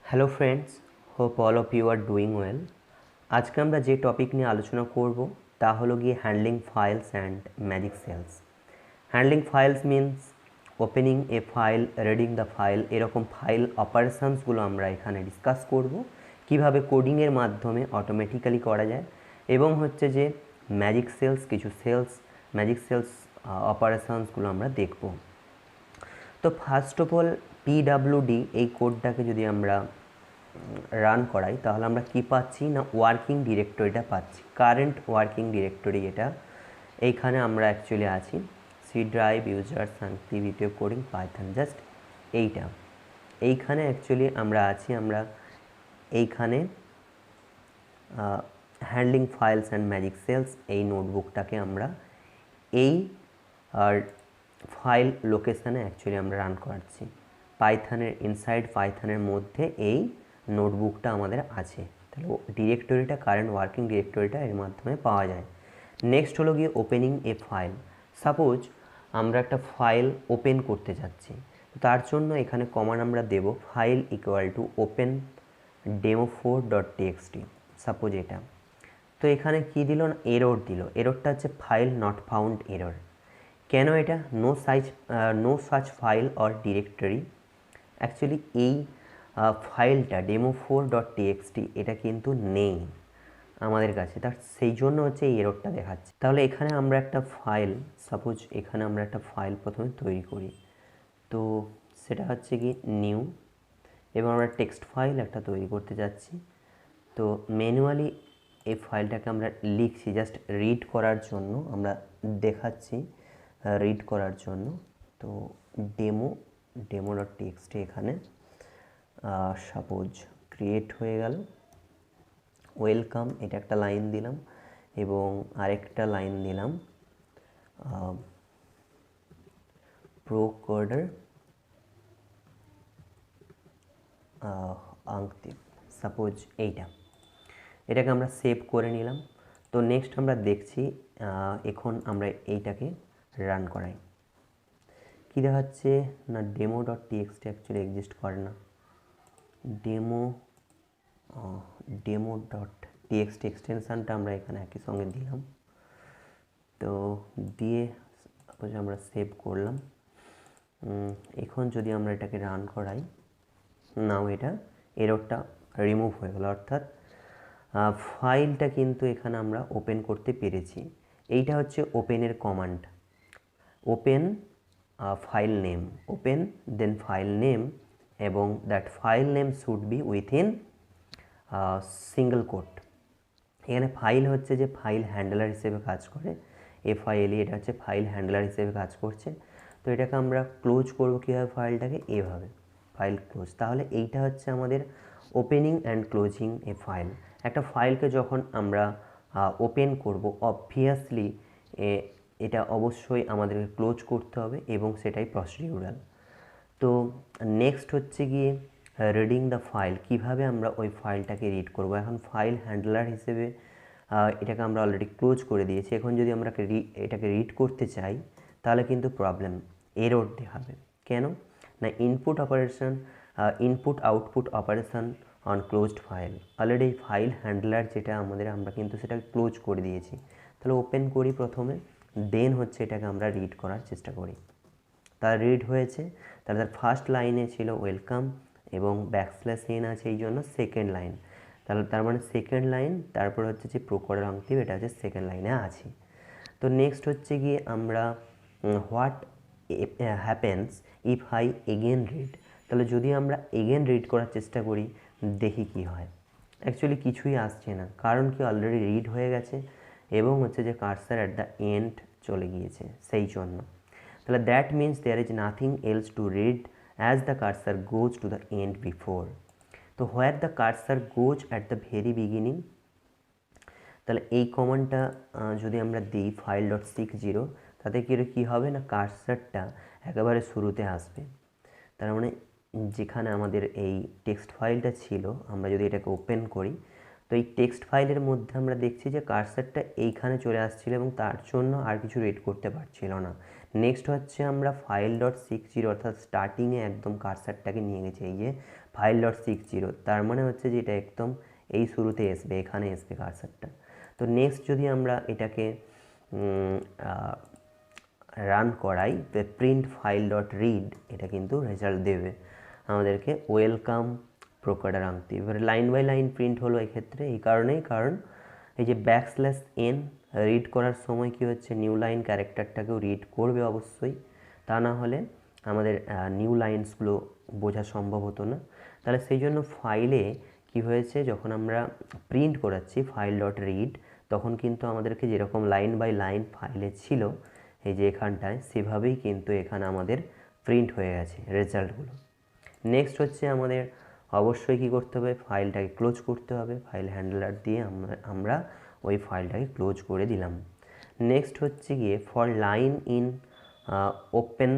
Hello friends, hope all of you are doing well. আজকে আমরা যে টপিক নিয়ে আলোচনা করব তা হলো গিয়ে handling files and magic cells. Handling files means opening a file, reading the file, এরকম ফাইল অপারেশানসগুলো আমরা এখানে ডিসকাস করব, কিভাবে কোডিংয়ের মাধ্যমে অটোমেটিক্যালি করা যায়, এবং হচ্ছে যে ম্যাজিক সেলস, কিছু ম্যাজিক সেলস অপারেশানসগুলো আমরা দেখব। তো ফার্স্ট অফ অল পিডাব্লিউডি এই কোডটাকে যদি আমরা রান করাই তাহলে আমরা কি পাচ্ছি না ওয়ার্কিং ডিরেক্টরিটা পাচ্ছি, কারেন্ট ওয়ার্কিং ডিরেক্টরি এটা। এইখানে আমরা অ্যাকচুয়ালি আছি C drive users activity coding Python, just এইখানে অ্যাকচুয়ালি আমরা আছি। আমরা এইখানে handling files and magic cells এই নোটবুকটাকে আমরা এই আর ফাইল লোকেশানে অ্যাকচুয়ালি আমরা রান করাচ্ছি। পাইথনের ইনসাইড পাইথনের মধ্যে এই নোটবুকটা আমাদের আছে। তাহলে ডিরেক্টরিটা, কারেন্ট ওয়ার্কিং ডিরেক্টরিটা এর মাধ্যমে পাওয়া যায়। নেক্সট হলো গিয়ে ওপেনিং এ ফাইল। সাপোজ আমরা একটা ফাইল ওপেন করতে যাচ্ছি, তার জন্য এখানে কমান্ড আমরা দেব file equal to open demo4.txt, suppose এটা। তো এখানে কি দিল না, এরর দিল। এররটা হচ্ছে ফাইল নট ফাউন্ড এরর। কেন এটা? No such file or directory. Actually এই ফাইলটা demo4.txt এটা কিন্তু নেই আমাদের কাছে, তার সেই জন্য হচ্ছে এই এররটা দেখাচ্ছে। তাহলে এখানে আমরা একটা ফাইল, সাপোজ এখানে আমরা একটা ফাইল প্রথমে তৈরি করি। তো সেটা হচ্ছে কি নিউ, এবং আমরা টেক্সট ফাইল একটা তৈরি করতে যাচ্ছি। তো ম্যানুয়ালি এই ফাইলটাকে আমরা লিখছি জাস্ট রিড করার জন্য, আমরা দেখাচ্ছি রিড করার জন্য। তো demo.txt এখানে সাপোজ ক্রিয়েট হয়ে গেল। ওয়েলকাম এটা একটা লাইন দিলাম, এবং আরেকটা লাইন দিলাম প্রো কোডার আংটিভ, সাপোজ এটাকে আমরা সেভ করে নিলাম। তো নেক্সট আমরা দেখছি, এখন আমরা এইটাকে রান করাই। কী দেখাচ্ছে না demo.txt অ্যাকচুয়ালি এক্সিস্ট করে না। demo.txt এক্সটেনশানটা আমরা এখানে একই সঙ্গে দিলাম। তো দিয়ে সাপোজ আমরা সেভ করলাম। এখন যদি আমরা এটাকে রান করাই, নাও এটা এররটা রিমুভ হয়ে গেল, অর্থাৎ ফাইলটা কিন্তু এখানে আমরা ওপেন করতে পেরেছি। এইটা হচ্ছে ওপেনের কমান্ড। Open file name, open then file name, এবং that file name should be within single quote. এখানে ফাইল হচ্ছে যে ফাইল হ্যান্ডলার হিসেবে কাজ করে, FILE, এটা হচ্ছে ফাইল হ্যান্ডলার হিসেবে কাজ করছে। তো এটাকে আমরা ক্লোজ করবো কীভাবে, ফাইলটাকে এভাবে ফাইল ক্লোজ। তাহলে এইটা হচ্ছে আমাদের opening and closing A file. একটা ফাইলকে যখন আমরা ওপেন করব, অবভিয়াসলি এটা অবশ্যই আমাদেরকে ক্লোজ করতে হবে, এবং সেটাই প্রসিডিউরাল। তো নেক্সট হচ্ছে গিয়ে রিডিং দ্য ফাইল, কিভাবে আমরা ওই ফাইলটাকে রিড করব। এখন ফাইল হ্যান্ডলার হিসেবে এটাকে আমরা অলরেডি ক্লোজ করে দিয়েছি। এখন যদি আমরা এটাকে রিড করতে চাই তাহলে কিন্তু প্রবলেম, এরর দেখাবে। কেন না input output operation on closed file. Already file handler যেটা আমরা কিন্তু সেটাকে ক্লোজ করে দিয়েছি। তাহলে ওপেন করি প্রথমে, দেন হচ্ছে এটাকে আমরা রিড করার চেষ্টা করি। তার রিড হয়েছে। তাহলে তার ফার্স্ট লাইনে ছিল ওয়েলকাম, এবং \n আছে, এই জন্য সেকেন্ড লাইন। তাহলে তার মানে সেকেন্ড লাইন, তারপর হচ্ছে যে প্রোকোডার আংটিভ, এটা হচ্ছে সেকেন্ড লাইনে আছে। তো নেক্সট হচ্ছে গিয়ে আমরা what happens if I again read. তাহলে যদি আমরা এগেন রিড করার চেষ্টা করি, দেখি কি হয়। অ্যাকচুয়ালি কিছুই আসছে না, কারণ কি অলরেডি রিড হয়ে গেছে, এবং হচ্ছে যে কার্সার অ্যাট দ্য এন্ড চলে গিয়েছে, সেই জন্য। তাহলে that means there is nothing else to read as the cursor goes to the end before. তো where the cursor goes at the very beginning. তাহলে এই কমান্ডটা যদি আমরা দিই file.60, তাতে কী হবে না কার্সারটা একেবারে শুরুতে আসবে। তার মানে যেখানে আমাদের এই টেক্সট ফাইলটা ছিল, আমরা যদি এটাকে ওপেন করি, তো এই টেক্সট ফাইলের মধ্যে আমরা দেখছি যে কার্সারটা এইখানে চলে আসছিল, এবং তার জন্য আর কিছু রিড করতে পারছিল না। নেক্সট হচ্ছে আমরা file.60 অর্থাৎ স্টার্টিংয়ে একদম কার্সারটাকে নিয়ে গেছি, এই যে ফাইল ডট 60, তার মানে হচ্ছে যে এটা একদম এই শুরুতে আসবে, এখানে আসবে কার্সারটা। তো নেক্সট যদি আমরা এটাকে রান করাই, প্রিন্ট ফাইল ডট রিড, এটা কিন্তু রেজাল্ট দেবে আমাদেরকে ওয়েলকাম প্রোকাডার আংটি। এবার লাইন বাই লাইন প্রিন্ট হলো এক্ষেত্রে এই কারণেই, কারণ এই যে ব্যাকস্ল্যাশ এন রিড করার সময় কি হচ্ছে, নিউ লাইন ক্যারেক্টারটাকেও রিড করবে অবশ্যই, তা না হলে আমাদের নিউ লাইন্সগুলো বোঝা সম্ভব হতো না। তাহলে সেই জন্য ফাইলে কি হয়েছে, যখন আমরা প্রিন্ট করাচ্ছি ফাইল ডট রিড, তখন কিন্তু আমাদেরকে যেরকম লাইন বাই লাইন ফাইলে ছিল এই যে এখানটায়, সেভাবেই কিন্তু এখানে আমাদের প্রিন্ট হয়ে গেছে রেজাল্টগুলো। নেক্সট হচ্ছে আমাদের অবশ্যই কী করতে হবে, ফাইলটাকে ক্লোজ করতে হবে। ফাইল হ্যান্ডলার দিয়ে আমরা ওই ফাইলটাকে ক্লোজ করে দিলাম। নেক্সট হচ্ছে গিয়ে for line in open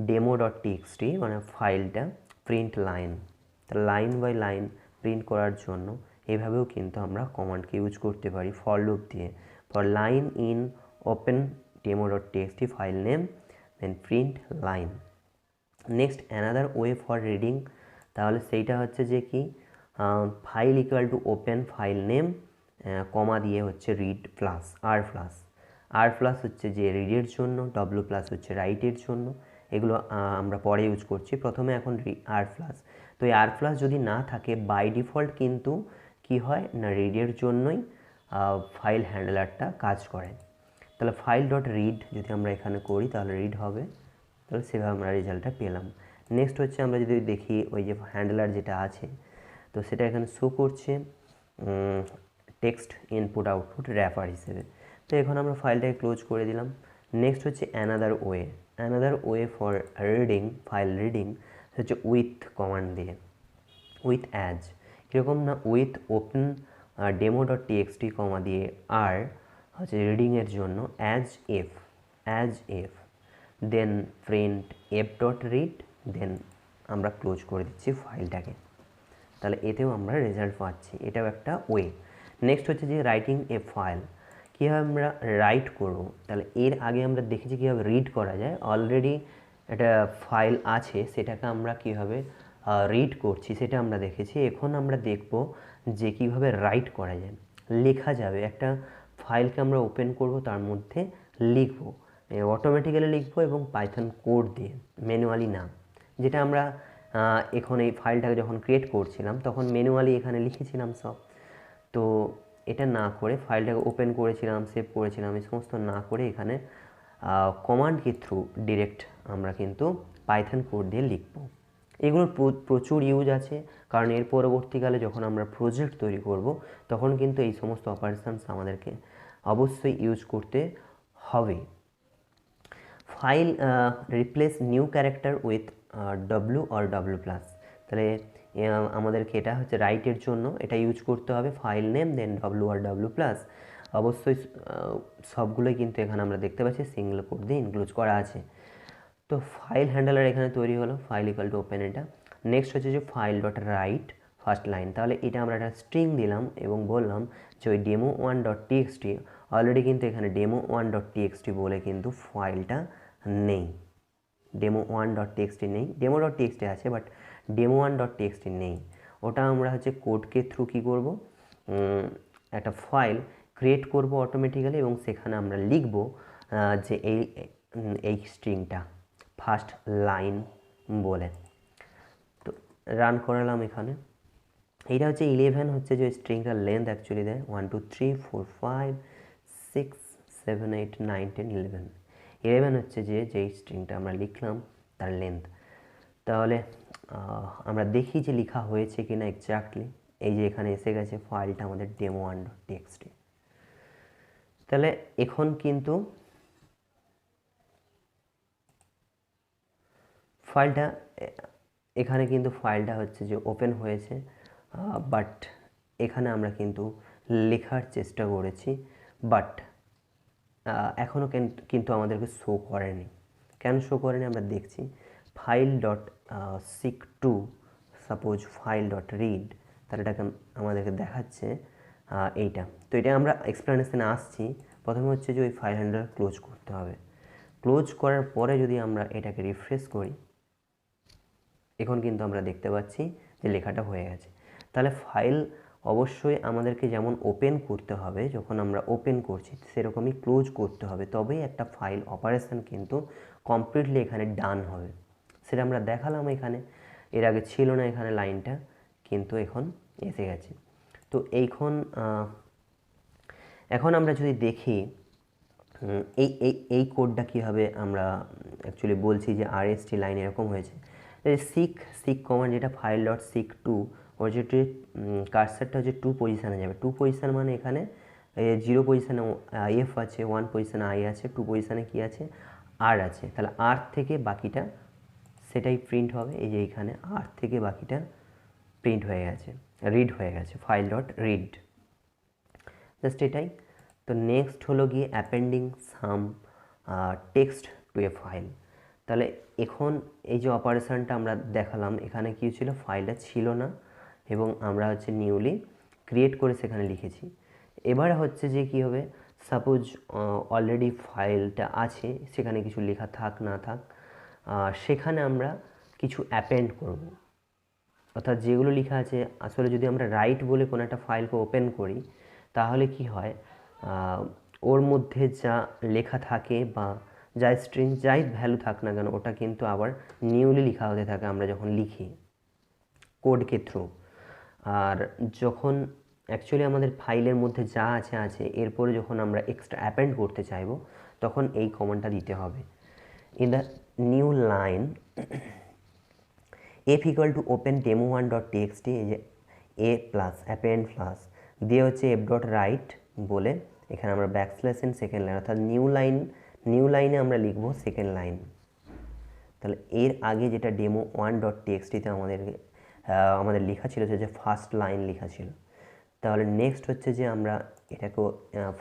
demo dot TXT, মানে ফাইলটা প্রিন্ট লাইন, তা লাইন বাই লাইন প্রিন্ট করার জন্য এভাবেও কিন্তু আমরা কমান্ডকে ইউজ করতে পারি ফর লুপ দিয়ে। For line in open demo dot TXT file name, then print line. Next another way for reading, তাহলে সেইটা হচ্ছে যে কি, file equal to open file name comma দিয়ে হচ্ছে read plus R plus. R plus হচ্ছে যে রিডের জন্য, ডব্লু প্লাস হচ্ছে রাইটের জন্য। এগুলো আমরা পরে ইউজ করছি, প্রথমে এখন আর প্লাস। তো এই আর প্লাস যদি না থাকে বাই ডিফল্ট কিন্তু কি হয় না, রিডের জন্যই ফাইল হ্যান্ডলারটা কাজ করে। তাহলে ফাইল ডট রিড যদি আমরা এখানে করি তাহলে রিড হবে, তাহলে সেভাবে আমরা রেজাল্টটা পেলাম। নেক্সট হচ্ছে আমরা যদি দেখি ওই যে হ্যান্ডলার যেটা আছে, তো সেটা এখানে শো করছে টেক্সট ইনপুট আউটপুট র্যাপার হিসেবে। তো এখন আমরা ফাইলটাকে ক্লোজ করে দিলাম। নেক্সট হচ্ছে another way for reading, file reading হচ্ছে উইথ কমান্ড দিয়ে, উইথ অ্যাজ, কীরকম না, with open demo dot TXT comma দিয়ে আর হচ্ছে রিডিংয়ের জন্য as F, then print F dot read, then আমরা ক্লোজ করে দিচ্ছি ফাইলটাকে। তাহলে এতেও আমরা রেজাল্ট পাচ্ছি, এটাও একটা ওয়ে। নেক্সট হচ্ছে যে রাইটিং এ ফাইল, কীভাবে আমরা রাইট করব। তাহলে এর আগে আমরা দেখেছি কীভাবে রিড করা যায়, অলরেডি একটা ফাইল আছে সেটাকে আমরা কীভাবে রিড করছি সেটা আমরা দেখেছি। এখন আমরা দেখব যে কীভাবে রাইট করা যায়, লেখা যাবে। একটা ফাইলকে আমরা ওপেন করব, তার মধ্যে লিখব, অটোমেটিক্যালি লিখবো এবং পাইথন কোড দিয়ে, ম্যানুয়ালি না। যেটা আমরা এখন এই ফাইলটাকে যখন ক্রিয়েট করছিলাম তখন ম্যানুয়ালি এখানে লিখেছিলাম সব। তো এটা না করে ফাইলটাকে ওপেন করেছিলাম, সেভ করেছিলাম, এই সমস্ত না করে এখানে কমান্ড কি থ্রু ডিরেক্ট আমরা কিন্তু পাইথন কোড দিয়ে লিখব। এগুলোর প্রচুর ইউজ আছে, কারণ এর পরবর্তীকালে যখন আমরা প্রজেক্ট তৈরি করব তখন কিন্তু এই সমস্ত অপারেশনস আমাদেরকে অবশ্যই ইউজ করতে হবে। File replace new character with W or W plus, তাহলে আমাদেরকে এটা হচ্ছে রাইটের জন্য এটা ইউজ করতে হবে, ফাইল নেম দেন ডব্লু আর ডব্লু প্লাস। অবশ্যই সবগুলোই কিন্তু এখানে আমরা দেখতে পাচ্ছি সিঙ্গেল কোড দিয়ে ইনক্লুড করা আছে। তো ফাইল হ্যান্ডলার এখানে তৈরি হলো, ফাইল ইকুয়াল টু ওপেন এটা। নেক্সট হচ্ছে যে file dot right first line, তাহলে এটা আমরা একটা স্ট্রিং দিলাম এবং বললাম যে ওই demo one dot TXT, already কিন্তু এখানে ডেমো ওয়ান ডট টিএক্সটি বলে কিন্তু ফাইলটা নেই, ডেমো ওয়ান ডট টিএক্সটি নেই, ডেমো ডট টিএক্সটি আছে but demo one dot TXT নেই। ওটা আমরা হচ্ছে কোডকে থ্রু কী করবো, একটা ফাইল ক্রিয়েট করব অটোমেটিক্যালি এবং সেখানে আমরা লিখব যে এই স্ট্রিংটা ফার্স্ট লাইন বলে। তো রান করালাম এখানে, এইটা হচ্ছে 11 হচ্ছে যে স্ট্রিংটার লেন্থ অ্যাকচুয়ালি দেয় 1 2 3 4 5 6 7 8 9 10 11, 11 হচ্ছে যে যেই স্ট্রিংটা আমরা লিখলাম তার লেন্থ। তাহলে আমরা দেখি যে লেখা হয়েছে কিনা এক্স্যাক্টলি, এই যে এখানে এসে গেছে ফাইলটা আমাদের demo1 ডট টিএক্সটি। তাহলে এখন কিন্তু ফাইলটা এখানে কিন্তু ফাইলটা হচ্ছে যে ওপেন হয়েছে, বাট এখানে আমরা কিন্তু লেখার চেষ্টা করেছি, বাট এখনও কিন্তু আমাদেরকে শো করেনি। কেন শো করেনি আমরা দেখছি। File dot seek to suppose file dot read, তাহলে এটাকে আমাদেরকে দেখাচ্ছে এইটা। তো এটা আমরা এক্সপ্লেনেশনে আসছি। প্রথমে হচ্ছে যে ওই ফাইল হ্যান্ডলার ক্লোজ করতে হবে। ক্লোজ করার পরে যদি আমরা এটাকে রিফ্রেশ করি, এখন কিন্তু আমরা দেখতে পাচ্ছি যে লেখাটা হয়ে গেছে। তাহলে ফাইল অবশ্যই আমাদেরকে যেমন ওপেন করতে হবে, যখন আমরা ওপেন করছি সেরকমই ক্লোজ করতে হবে, তবেই একটা ফাইল অপারেশন কিন্তু কমপ্লিটলি এখানে ডান হবে। সেটা আমরা দেখালাম এখানে, এর আগে ছিল না এখানে লাইনটা, কিন্তু এখন এসে গেছে। তো এখন আমরা যদি দেখি এই এই এই কোডটা কীভাবে আমরা অ্যাকচুয়ালি বলছি যে আরএসটি লাইন এরকম হয়েছে। সিক কমান্ড যেটা ফাইল ডট সিক টু, ওর যেটি কার্সারটা হচ্ছে 2 পজিশানে যাবে। 2 পজিশান মানে এখানে 0 পজিশানে এফ আছে, 1 পজিশানে আই আছে, 2 পজিশানে কী আছে, আর আছে। তাহলে আর থেকে বাকিটা সেটাই প্রিন্ট হবে। এই যে এখানে আর থেকে বাকিটা প্রিন্ট হয়ে গেছে, রিড হয়ে গেছে, ফাইল ডট রিড, জাস্ট এটাই। তো নেক্সট হলো গিয়ে অ্যাপেন্ডিং সাম টেক্সট টু এ ফাইল। তাহলে এখন এই যে অপারেশানটা আমরা দেখালাম, এখানে কী ছিল, ফাইলটা ছিল না এবং আমরা হচ্ছে নিউলি ক্রিয়েট করে সেখানে লিখেছি। এবার হচ্ছে যে কী হবে, সাপোজ অলরেডি ফাইলটা আছে, সেখানে কিছু লেখা থাক না থাক, সেখানে আমরা কিছু অ্যাপেন্ড করব। অর্থাৎ যেগুলো লেখা আছে, আসলে যদি আমরা রাইট বলে কোনো একটা ফাইলকে ওপেন করি, তাহলে কি হয়, ওর মধ্যে যা লেখা থাকে বা যা স্ট্রিং যাই ভ্যালু থাক না কেন, ওটা কিন্তু আবার নিউলি লেখা হতে থাকে আমরা যখন লিখি কোডকে থ্রু। আর যখন অ্যাকচুয়ালি আমাদের ফাইলের মধ্যে যা আছে এরপরে যখন আমরা এক্সট্রা অ্যাপেন্ড করতে চাইব, তখন এই কমান্ডটা দিতে হবে। In the new line f equal to open demo1.txt, এই যে a প্লাস অ্যাপেন্ড প্লাস দিয়ে হচ্ছে f ডট রাইট বলে এখানে আমরা ব্যাকস্ল্যাশ ইন সেকেন্ড লাইন, অর্থাৎ নিউ লাইনে আমরা লিখবো সেকেন্ড লাইন। তাহলে এর আগে যেটা demo1.txt-তে আমাদের লেখা ছিল, যে ফার্স্ট লাইন লেখা ছিল। তাহলে নেক্সট হচ্ছে যে আমরা এটাকে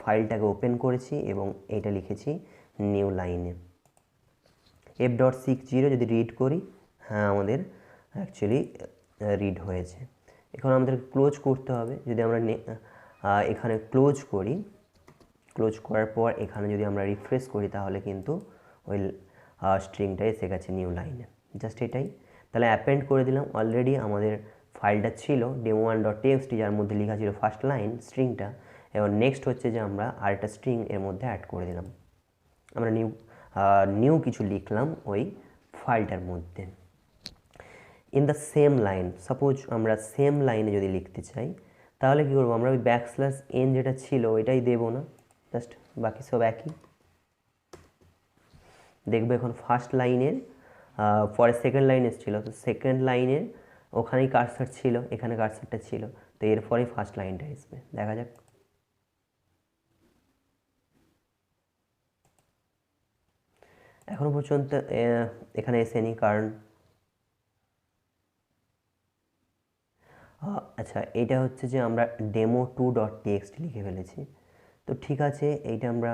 ফাইলটাকে ওপেন করেছি এবং এটা লিখেছি নিউ লাইনে। f.60 যদি রিড করি, হ্যাঁ আমাদের অ্যাকচুয়ালি রিড হয়েছে। এখন আমাদের ক্লোজ করতে হবে। যদি আমরা এখানে ক্লোজ করি, ক্লোজ করার পর এখানে যদি আমরা রিফ্রেশ করি, তাহলে কিন্তু ওই স্ট্রিংটা এসে গেছে নিউ লাইনে, জাস্ট এটাই। তাহলে অ্যাপেন্ড করে দিলাম। অলরেডি আমাদের ফাইলটা ছিল demo1.txt, যার মধ্যে লেখা ছিল ফার্স্ট লাইন স্ট্রিংটা, এবং নেক্সট হচ্ছে যে আমরা আরেকটা স্ট্রিং এর মধ্যে অ্যাড করে দিলাম। আমরা নিউ কিছু লিখলাম ওই ফাইলটার মধ্যে। In the same line, suppose আমরা সেম লাইনে যদি লিখতে চাই, তাহলে কী করবো, আমরা ওই ব্যাকস্ল্যাশ এন যেটা ছিল ওইটাই দেবো না, জাস্ট বাকি সব একই। দেখবো এখন ফার্স্ট লাইনের পরে সেকেন্ড লাইন এসেছিলো, তো সেকেন্ড লাইনের ওখানেই কার্সার ছিল, এখানে কার্সারটা ছিল, তো এরপরেই ফার্স্ট লাইনটা আসবে। দেখা যাক। এখনো পর্যন্ত এখানে এসেনি, কারণ আচ্ছা, এটা হচ্ছে যে আমরা demo2.txt লিখে ফেলেছি। তো ঠিক আছে, এইটা আমরা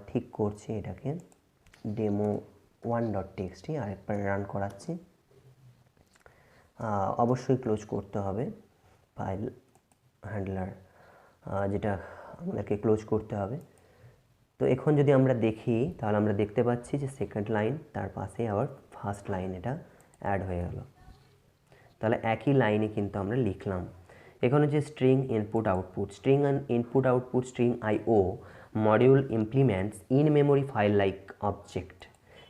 ঠিক করছি, এটাকে demo1.txt আরেকবার রান করাচ্ছি। অবশ্যই ক্লোজ করতে হবে ফাইল হ্যান্ডলার, যেটা আমাদেরকে ক্লোজ করতে হবে। তো এখন যদি আমরা দেখি, তাহলে আমরা দেখতে পাচ্ছি যে সেকেন্ড লাইন, তার পাশে আবার ফার্স্ট লাইন এটা অ্যাড হয়ে গেল। তাহলে একই লাইনে কিন্তু আমরা লিখলাম। এখানে যে string input output, string and input output, string IO module implements in memory file like object.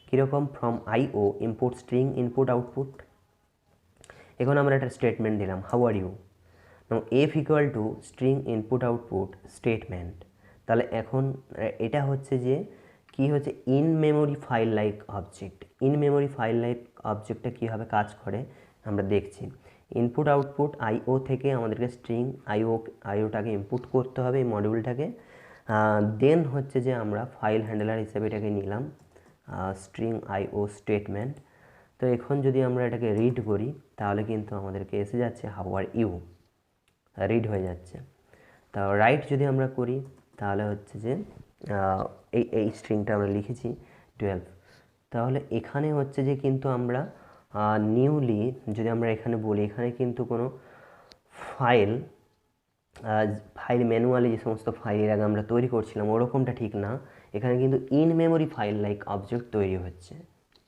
কীরকম, from IO import string input output. এখন আমরা একটা স্টেটমেন্ট দিলাম, how are you. Now F equal to string input output statement. তাহলে এখন এটা হচ্ছে যে কি হচ্ছে, in memory file like object. In memory file like অবজেক্টটা কীভাবে কাজ করে আমরা দেখছি। ইনপুট আউটপুট আইও থেকে আমাদেরকে স্ট্রিং আইওটাকে ইনপুট করতে হবে, এই মডিউলটাকে। দেন হচ্ছে যে আমরা ফাইল হ্যান্ডলার হিসেবে এটাকে নিলাম স্ট্রিং আইও স্টেটমেন্ট। তো এখন যদি আমরা এটাকে রিড করি, তাহলে কিন্তু আমাদেরকে এসে যাচ্ছে হাউ আর ইউ, রিড হয়ে যাচ্ছে। তা রাইট যদি আমরা করি, তাহলে হচ্ছে যে এই স্ট্রিংটা আমরা লিখেছি 12। তাহলে এখানে হচ্ছে যে কিন্তু আমরা নিউলি যদি আমরা এখানে বলি, এখানে কিন্তু কোনো ফাইল ম্যানুয়ালি যে সমস্ত ফাইলের আগে আমরা তৈরি করছিলাম ওরকমটা ঠিক না। এখানে কিন্তু in memory file like object তৈরি হচ্ছে,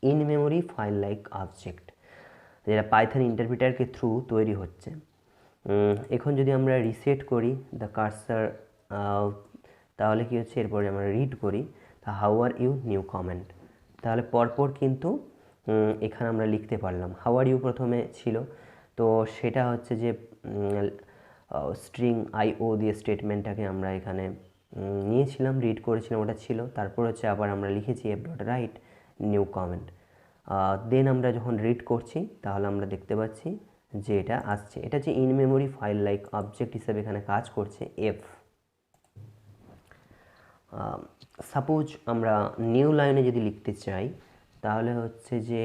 in memory file like object. যেটা পাইথন ইন্টারপ্রিটারকে থ্রু তৈরি হচ্ছে। এখন যদি আমরা রিসেট করি দ্য কার্সার, তাহলে কি হচ্ছে, এরপরে আমরা রিড করি the how are you new comment, তাহলে পরপর কিন্তু এখানে আমরা লিখতে পারলাম। হাউ আর ইউ প্রথমে ছিল, তো সেটা হচ্ছে যে স্ট্রিং আইও দিয়ে স্টেটমেন্টটাকে আমরা এখানে নিয়েছিলাম, রিড করেছিলাম, ওটা ছিল। তারপর হচ্ছে আবার আমরা লিখেছি F dot write new comment. Then আমরা যখন রিড করছি তাহলে আমরা দেখতে পাচ্ছি যে এটা আসছে, এটা যে in memory file like object হিসেবে এখানে কাজ করছে এফ। সাপোজ আমরা নিউ লাইনে যদি লিখতে চাই তাহলে হচ্ছে যে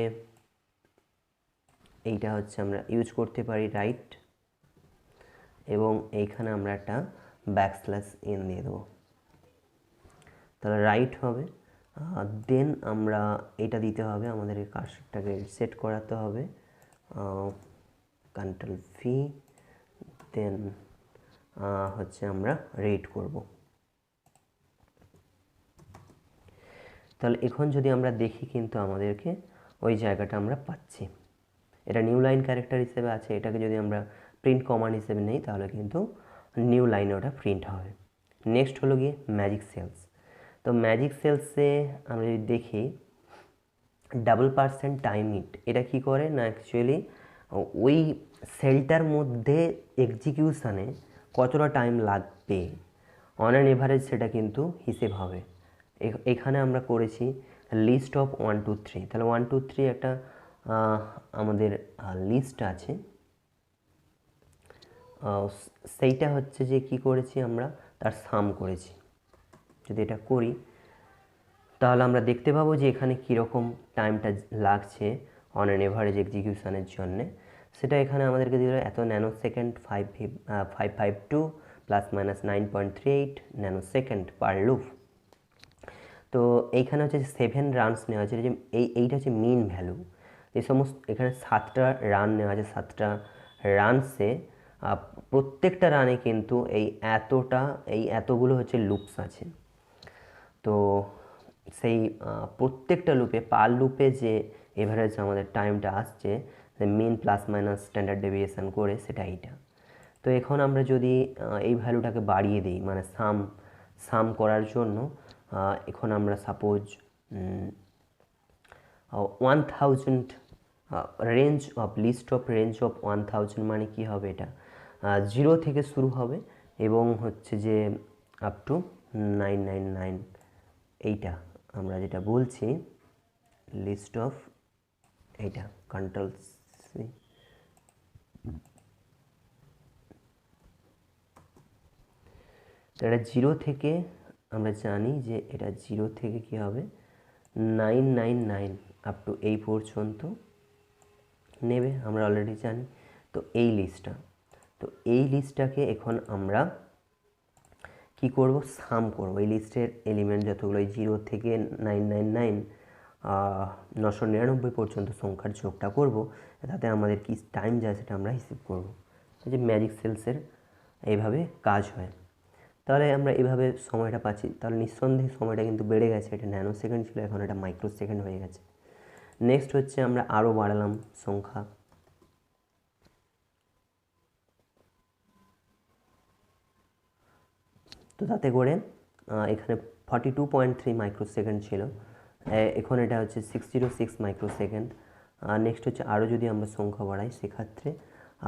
এইটা হচ্ছে আমরা ইউজ করতে পারি রাইট, এবং এইখানে আমরা একটা ব্যাকস্ল্যাশ এন দিয়ে দেবো, তাহলে রাইট হবে। দেন আমরা এটা দিতে হবে, আমাদের কার্সরটাকে সেট করাতে হবে, কন্ট্রোল ভি, দেন হচ্ছে আমরা রিড করব। তাহলে এখন যদি আমরা দেখি কিন্তু আমাদেরকে ওই জায়গাটা আমরা পাচ্ছি, এটা নিউ লাইন ক্যারেক্টার হিসেবে আছে। এটাকে যদি আমরা প্রিন্ট কমান্ড হিসেবে নেই তাহলে কিন্তু নিউ লাইনে ওটা প্রিন্ট হবে। নেক্সট হলো গিয়ে ম্যাজিক সেলস। তো ম্যাজিক সেলসে আমরা যদি দেখি $% টাইম ইট, এটা কি করে না, অ্যাকচুয়ালি ওই সেলটার মধ্যে এক্সিকিউশানে কতটা টাইম লাগবে অন অ্যান এভারেজ সেটা কিন্তু হিসেব হবে। এখানে আমরা করেছি লিস্ট অফ 1 2 3, তাহলে 1 2 3 একটা আমাদের লিস্ট আছে, সেইটা হচ্ছে যে কি করেছি আমরা তার সাম করেছি। যদি এটা করি তাহলে আমরা দেখতে পাবো যে এখানে কীরকম টাইমটা লাগছে অন অ্যান এভারেজ এক্সিকিউশনের জন্যে। সেটা এখানে আমাদেরকে দিল এত ন্যানো সেকেন্ড, 552 ± 9.38 ন্যানো সেকেন্ড পার লুপ। তো এইখানে হচ্ছে 7 রানস নেওয়া আছে, যে এইটা হচ্ছে মিন ভ্যালু। এই সমস্ত এখানে 7টা রান নেওয়া আছে, 7টা রানসে প্রত্যেকটা রানে কিন্তু এই এতগুলো হচ্ছে লুপস আছে। তো সেই প্রত্যেকটা লুপে পার লুপে যে এভারেজ আমাদের টাইমটা আসছে মিন প্লাস মাইনাস স্ট্যান্ডার্ড ডেভিয়েশন করে, সেটা এইটা। তো এখন আমরা যদি এই ভ্যালুটাকে বাড়িয়ে দিই, মানে সাম করার জন্য এখন আমরা suppose 1000 range of list of range of 1000 মানে কি হবে, এটা 0 থেকে শুরু হবে এবং হচ্ছে যে আপ টু 999, এইটা আমরা যেটা বলছি লিস্ট অফ, এইটা কন্ট্রোল সি, এটা 0 থেকে আমরা জানি যে এটা 0 থেকে কি হবে 999 আপ টু এই পর্যন্ত নেবে, আমরা অলরেডি জানি। তো এই লিস্টটা, তো এই লিস্টটাকে এখন আমরা কি করব, সাম করব। এই লিস্টের এলিমেন্ট যতগুলো 0 থেকে 999 999 পর্যন্ত সংখ্যার যোগটা করব, তাতে আমাদের কি টাইম যায় সেটা আমরা হিসেব করব। যে ম্যাজিক সেলসের এইভাবে কাজ হয়। তাহলে আমরা এইভাবে সময়টা পাচ্ছি, তাহলে নিঃসন্দেহে সময়টা কিন্তু বেড়ে গেছে, এটা ন্যানো সেকেন্ড ছিল, এখন এটা মাইক্রো সেকেন্ড হয়ে গেছে। নেক্সট হচ্ছে আমরা আরও বাড়ালাম সংখ্যা, তো তাতে করে এখানে 42.3 মাইক্রো সেকেন্ড ছিল, এখন এটা হচ্ছে 606 মাইক্রো সেকেন্ড। নেক্সট হচ্ছে আরও যদি আমরা সংখ্যা বাড়াই সেক্ষেত্রে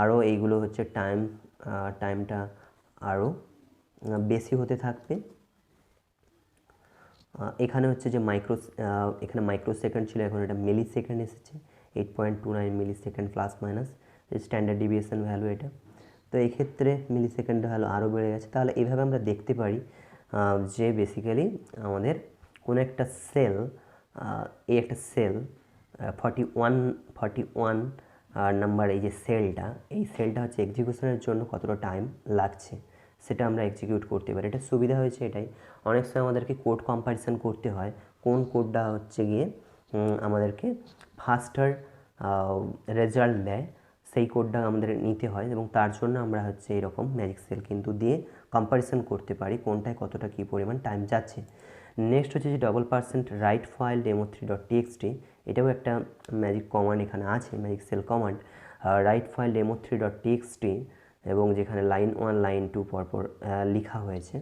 আরও এইগুলো হচ্ছে টাইমটা আরও বেশি হতে থাকবে। এখানে হচ্ছে যে এখানে মাইক্রো সেকেন্ড ছিল, এখন এটা মিলি সেকেন্ড এসেছে, 8.29 millisecond plus minus standard deviation value এটা। তো এই ক্ষেত্রে মিলি সেকেন্ড ভ্যালু আরও বেড়ে গেছে। তাহলে এইভাবে আমরা দেখতে পারি যে বেসিক্যালি আমাদের কোনো একটা সেল, এই একটা সেল 41 নাম্বার এই যে সেলটা, এই সেলটা হচ্ছে এক্সিকিউশনের জন্য কতটা টাইম লাগছে সেটা আমরা এক্সিকিউট করতে পারি। এটা সুবিধা হয়েছে এটাই, অনেক সময় আমাদেরকে কোড কম্পারিজন করতে হয়, কোন কোডটা হচ্ছে গিয়ে আমাদেরকে ফাস্টার রেজাল্ট দেয়, সেই কোডটা আমাদের নিতে হয়, এবং তার জন্য আমরা হচ্ছে এরকম ম্যাজিক সেল কিন্তু দিয়ে কম্পারিজন করতে পারি কোনটায় কতটা কী পরিমাণ টাইম যাচ্ছে। নেক্সট হচ্ছে যে double percent right file demo3.txt, এটাও একটা ম্যাজিক কমান্ড এখানে আছে, magic cell command, write file demo3.txt, এবং যেখানে লাইন 1 লাইন 2 পরপর লেখা হয়েছে।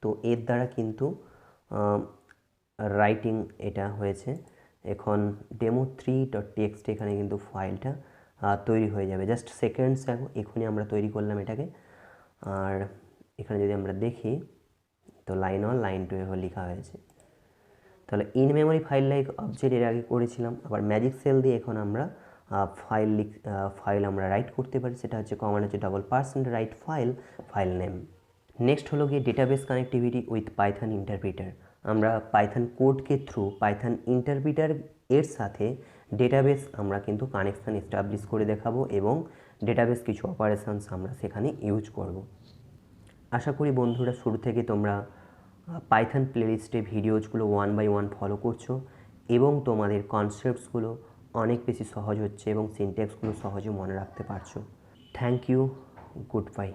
তো এর দ্বারা কিন্তু রাইটিং এটা হয়েছে। এখন demo3.txt এখানে কিন্তু ফাইলটা তৈরি হয়ে যাবে, জাস্ট সেকেন্ডস এখনই আমরা তৈরি করলাম এটাকে। আর এখানে যদি আমরা দেখি তো লাইন 1 লাইন 2 এভাবে লেখা হয়েছে। তাহলে in memory file like object এর আগে করেছিলাম, আবার ম্যাজিক সেল দিয়ে এখন আমরা ফাইল আমরা রাইট করতে পারি, সেটা হচ্ছে কমান্ড হচ্ছে double percent right file name. Next হলো গিয়ে database connectivity with Python interpreter. আমরা পাইথন কোডকে থ্রু পাইথন ইন্টারপ্রিটার এর সাথে ডেটাবেস আমরা কিন্তু কানেকশান এস্টাবলিশ করে দেখাবো এবং ডেটাবেস কিছু অপারেশনস আমরা সেখানে ইউজ করব। আশা করি বন্ধুরা শুরু থেকে তোমরা পাইথন প্লেলিস্টে ভিডিওসগুলো 1 বাই 1 ফলো করছো এবং তোমাদের কনসেপ্টসগুলো অনেক বেশি সহজ হচ্ছে এবং সিনট্যাক্সগুলো সহজে মনে রাখতে পারছো। Thank you, good bye.